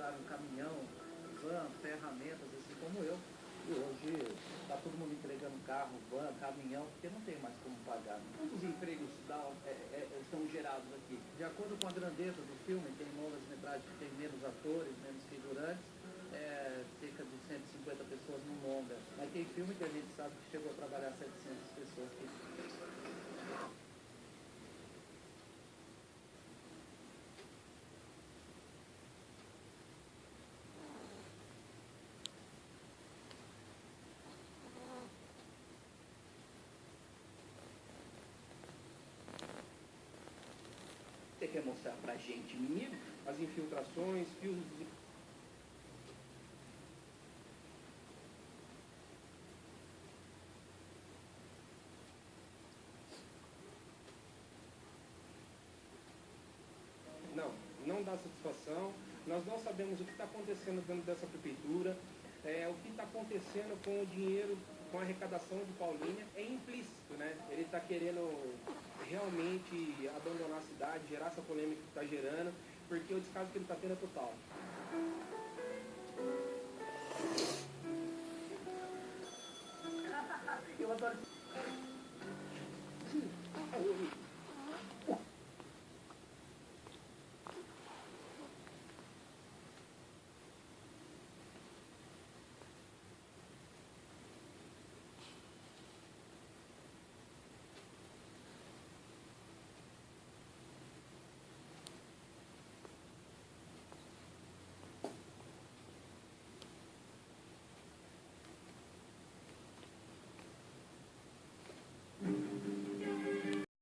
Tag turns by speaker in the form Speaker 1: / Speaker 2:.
Speaker 1: pagaram caminhão, van, ferramentas, assim como eu. E hoje está todo mundo entregando carro, van, caminhão, porque não tem mais como pagar. Né?
Speaker 2: Quantos empregos estão gerados aqui?
Speaker 1: De acordo com a grandeza do filme, tem longas-metragens que tem menos atores, menos figurantes, cerca de 150 pessoas no longa. Mas tem filme que a gente sabe que chegou a trabalhar 700 pessoas aqui.
Speaker 2: Você quer mostrar pra gente, menino, as infiltrações, fios... Não dá satisfação. Nós não sabemos o que está acontecendo dentro dessa prefeitura, o que está acontecendo com o dinheiro, com a arrecadação de Paulínia. É implícito, né? Ele está querendo realmente abandonar a cidade, gerar essa polêmica que está gerando, porque o descaso que ele está tendo é total.
Speaker 1: Eu adoro.